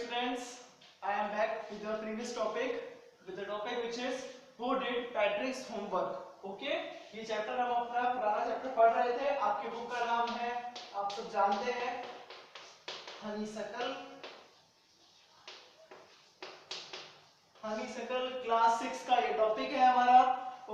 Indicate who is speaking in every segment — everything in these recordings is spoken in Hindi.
Speaker 1: students, I am back with the previous topic, with the topic which is who did Patrick's homework. Okay, ये चैप्टर हम अपना पुराना चैप्टर पढ़ रहे थे. आपकी बुक का नाम है, आप सब जानते हैं, हनीसकल क्लास 6 का ये टॉपिक है हमारा.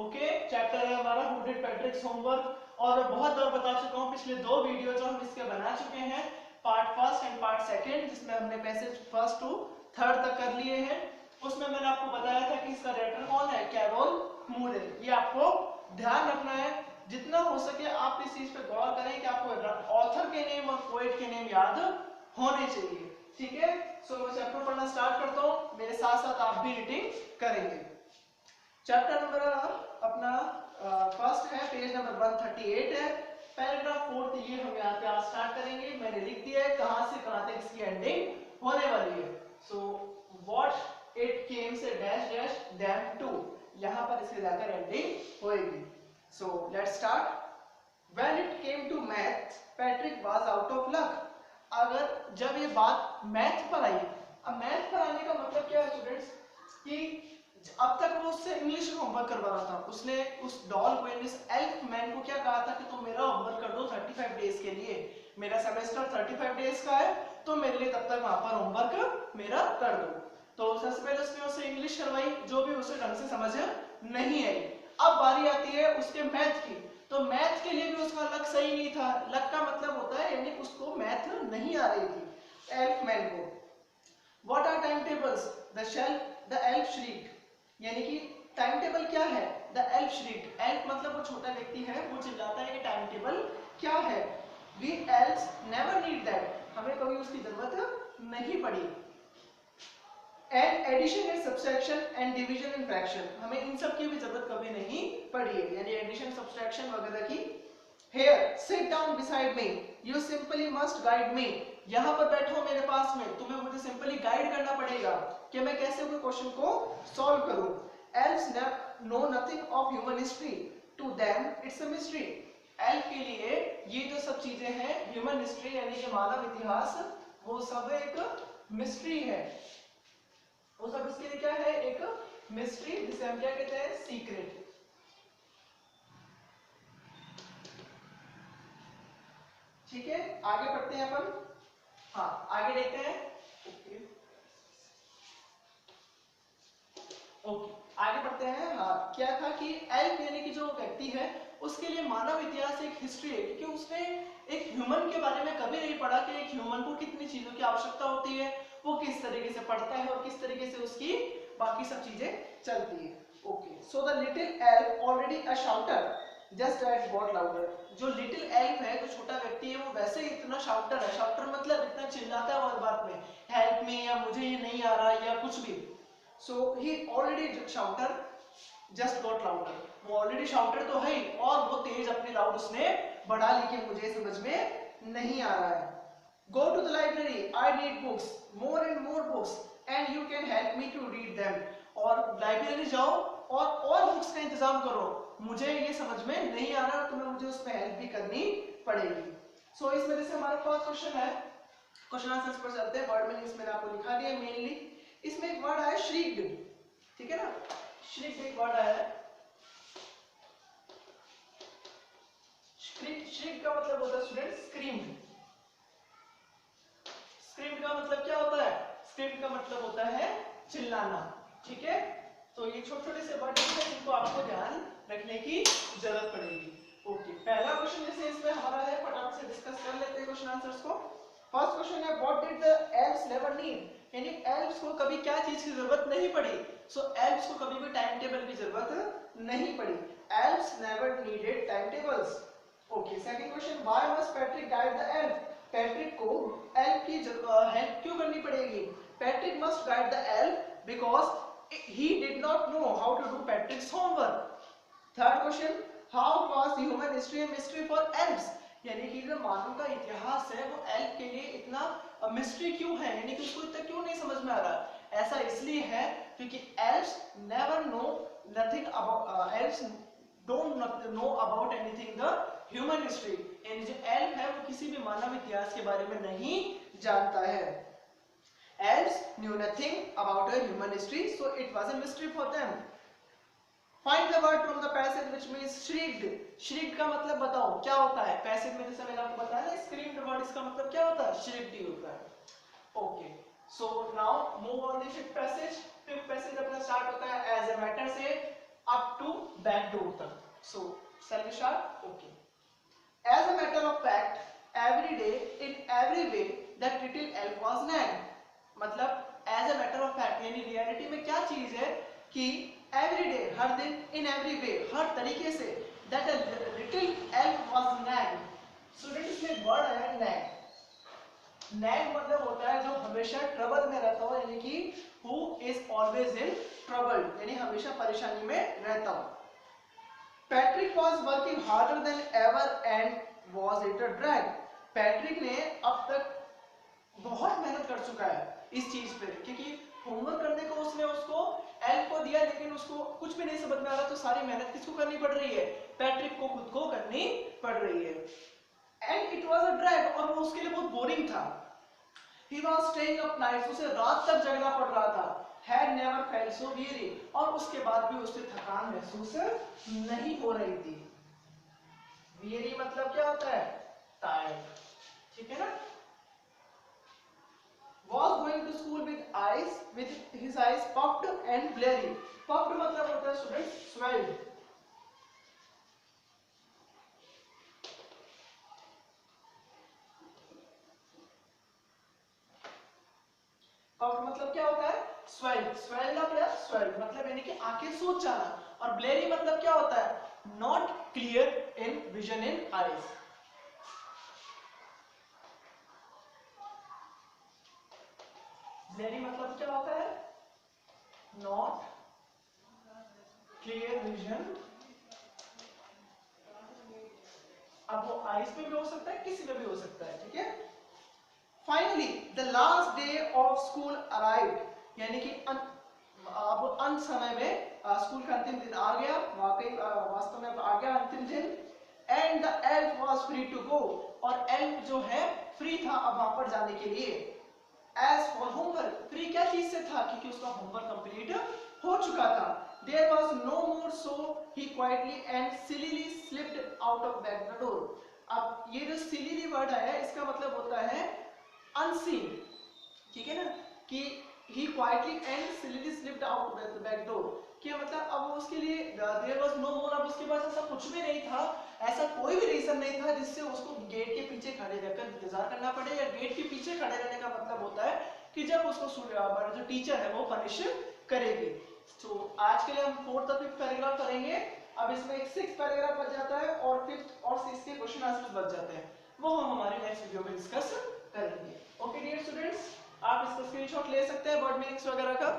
Speaker 1: ओके, चैप्टर है हमारा हु डिड पैट्रिक्स होमवर्क. और मैं बहुत बार बता चुका हूँ पिछले दो वीडियो जो हम इसके बना चुके हैं, part first and part second, जिसमें हमने पैसेज फर्स्ट टू थर्ड तक कर लिए हैं. उसमें मैंने आपको बताया था कि इसका राइटर कौन है, कैरोल मूरे. ये आपको ध्यान रखना है, जितना हो सके आप इस चीज पे गौर करें कि आपको ऑथर के नेम और पोएट के नेम याद होने चाहिए. ठीक है, सो मैं चैप्टर पढ़ना स्टार्ट करता हूँ, मेरे साथ साथ आप भी रीडिंग करेंगे. चैप्टर नंबर अपना फर्स्ट है, पेज नंबर 138 है, पैराग्राफ 4. ये हम यहाँ पे आज स्टार्ट करेंगे. मैंने लिख दिया है कहां से कहां तक इसकी एंडिंग होने वाली है. सो व्हाट इट केम से डैश डैश देम टू, यहाँ पर इसके जाकर एंडिंग होएगी. So let's start. When it came to math Patrick was out of luck. अगर जब ये बात मैथ पर आई, अब मैथ पर आने का मतलब क्या है स्टूडेंट्स, कि अब तक वो उससे इंग्लिश में होमवर्क करवा रहा था. उसने उस डॉल को, इस एल्फ मैन को क्या कहा था कि तुम मेरा होमवर्क कर दो 35 डेज के लिए. मेरा सेमेस्टर 35 डेज का है, तो मेरे लिए तब तक वहां पर होमवर्क मेरा कर दो. तो सबसे पहले उसने उससे इंग्लिश करवाई, जो भी उसे ढंग से समझ नहीं आई. अब बारी आती है उसके मैथ की. तो मैथ के लिए भी उसका लक सही नहीं था. लक का मतलब होता है यानी उसको मैथ नहीं आ रही थी एल्फ मैन को. What are time tables, the elf shrek, यानी कि टाइम टेबल क्या है, द एल्फ श्रीक. एल्फ मतलब वो छोटा व्यक्ति है, वो चिल्लाता है कि टाइम टेबल क्या है. We elves never need that, हमें कभी उसकी जरूरत नहीं पड़ी. And addition and subtraction and division and fraction, हमें इन सब की भी जरूरत कभी नहीं पड़ी है, यानी एडिशन सब्सट्रैक्शन वगैरह की. Here, sit down beside me. You simply must guide me. यहाँ पर बैठो मेरे पास में, तुम्हें मुझे सिंपली गाइड करना पड़ेगा कि मैं कैसे कोई क्वेश्चन को सॉल्व करूं. Elves know nothing of human history. To them, it's a mystery. Elf के लिए ये जो सब चीजें हैं, ह्यूमन हिस्ट्री यानी कि मानव इतिहास, वो सब एक मिस्ट्री है. वो सब इसके लिए क्या है, एक मिस्ट्री, जिसे हम क्या कहते हैं, सीक्रेट. ठीक है, आगे पढ़ते हैं अपन. हाँ, आगे देखते हैं. ओके, आगे बढ़ते हैं. हाँ, क्या था कि एल्फ यानी कि जो व्यक्ति है, उसके लिए मानव इतिहास एक हिस्ट्री है, क्योंकि उसने एक ह्यूमन के बारे में कभी नहीं पढ़ा कि एक ह्यूमन को कितनी चीजों की आवश्यकता होती है, वो किस तरीके से पढ़ता है और किस तरीके से उसकी बाकी सब चीजें चलती है. Okay, so the little elf already a shouter just at got louder. जो लिटिल एल्फ है, जो छोटा व्यक्ति है, वो वैसे ही इतना शाउटर है. शाउटर मतलब इतना चिल्लाता है हर बात में, हेल्प मी, या मुझे ये नहीं आ रहा, या कुछ भी. So he already shouter just got louder. वो ऑलरेडी शाउटर तो है ही, और वो तेज अपनी लाउड उसने बढ़ा ली कि मुझे समझ में नहीं आ रहा है. Go to the library. I need books, more and more books, and you can help me to read them. और लाइब्रेरी जाओ और बुक्स का इंतजाम करो, मुझे ये समझ में नहीं आ रहा, तुम्हें मुझे उसमें हेल्प भी करनी पड़ेगी. सो इस वजह से हमारा फर्स्ट क्वेश्चन है. क्वेश्चन आंसर्स पर चलते हैं. वर्ड मीनिंग्स मैंने आपको लिखा दिया मेनली. इसमें एक वर्ड आया श्रीक्ड, ठीक है ना. श्रीक्ड एक वर्ड आया है. श्रीक्ड का मतलब होता है स्टूडेंट स्क्रीम्ड. स्क्रीम्ड का मतलब क्या होता है, स्क्रीम्ड का मतलब होता है चिल्लाना. ठीक है, तो ये छोटे छोटे से वर्ड हैं जिनको आपको ध्यान रखने की जरूरत पड़ेगी. ओके, पहला क्वेश्चन जैसे इसमें हमारा है, फटाफट से डिस्कस कर लेते हैं क्वेश्चन आंसर्स को. फर्स्ट क्वेश्चन है what did the elves never need, यानी एल्व्स को कभी क्या चीज की जरूरत नहीं पड़ी. सो एल्व्स को कभी भी टाइम टेबल की जरूरत नहीं पड़ी. Elves never needed time tables. Okay, second question why must Patrick guide the elf. Patrick को एल्फ की हेल्प क्यों करनी पड़ेगी. Patrick must guide the elf because he did not know how to do Patrick's homework. Third question, how was human history a mystery for elves, यानी कि जो मानव का इतिहास है वो एल्फ के लिए इतना मिस्ट्री क्यों है, यानी कि उसको इतना क्यों नहीं समझ में आ रहा. ऐसा इसलिए है क्योंकि elves never know nothing about elves don't know about anything the human history, यानी जो एल्फ है वो किसी भी मानव इतिहास के बारे में नहीं जानता है. Elves knew nothing about a human history, so it was a mystery for them. Find the word from the passage which means shrieked. Shrieked का मतलब बताओ क्या होता है? पैसेज में जैसे मैंने आपको बताया ना, screamed वर्ड इसका मतलब क्या होता है? shrieked ही होता है। Okay, so now move on the fifth passage. Fifth passage अपना start होता है as a matter से up to back door तक. So shall we start? Okay. As a matter of fact, every day in every way that little elf was nagged. मतलब as a matter of fact यानी reality में क्या चीज है कि every day हर दिन in every way हर तरीके से that a little elf was nagged. Student इसमें वर्ड आया nag. nag मतलब होता है जो हमेशा ट्रबल में रहता हो, यानी कि who is always in trouble, यानी हमेशा परेशानी में रहता हो. Patrick was working harder than ever and was it a drag. Patrick ने अब तक बहुत मेहनत कर चुका है इस चीज पे, क्योंकि होमवर्क करने को उसने उसको एल्फ को दिया लेकिन उसको कुछ भी नहीं समझ में आ रहा, तो सारी मेहनत किसको करनी पड़ रही है? पैट्रिक को खुद को करनी पड़ रही है. And it was a drag, और वो उसके लिए बहुत बोरिंग था. He was staying up nights, उसे रात तक जगना पड़ रहा था. Had never felt so weary, और उसके बाद भी उसे थकान महसूस नहीं हो रही थी. वीरी मतलब क्या होता है? टायर्ड. ठीक है ना? Was going to school with his eyes puffed and bleary. Puffed मतलब होता है स्टूडेंट swelled. puffed मतलब क्या होता है? swelled. swelled up या swelled मतलब यानी कि आंखें सूज जाना. और bleary मतलब क्या होता है? not clear in vision in eyes. bleary मतलब क्या होता है? not clear vision. अब वो आईज पे भी हो सकता है, किसी में भी हो सकता है. ठीक है. Finally the last day of school arrived, यानी कि अब अंत समय में स्कूल का अंतिम दिन आ गया. वाकई वास्तव में आ गया अंतिम दिन. And the elf was free to go, और एल्फ जो है फ्री था अब वहां पर जाने के लिए. एज फॉर होमवर्क, फ्री क्या चीज से था? क्योंकि उसका होमवर्क कंप्लीट हो चुका था. There was no more, so he quietly and sillily slipped out of back the door. अब ये जो sillily वर्ड आया है इसका मतलब होता है unseen. ठीक है ना? कि he quietly and sillily slipped out of the back door. क्या मतलब अब वो उसके लिए there was no more, अब उसके पास ऐसा कुछ भी नहीं था, ऐसा कोई भी रीजन नहीं था जिससे उसको गेट के पीछे खड़े रहकर इंतजार करना पड़े. या गेट के पीछे खड़े रहने का मतलब होता है कि जब उसको जो टीचर है वो पनिश करेगी. तो आज के लिए हम फोर्थ और फिफ्थ पैराग्राफ करेंगे. अब इसमें एक सिक्स्थ पैराग्राफ बच जाता है और फिफ्थ और सिक्स्थ के क्वेश्चन आंसर्स बच जाते हैं, वो हम हमारे नेक्स्ट वीडियो में डिस्कस करेंगे. ओके डियर स्टूडेंट्स, आप इसका स्क्रीनशॉट ले सकते हैं वर्ड मीनिंग्स वगैरह का.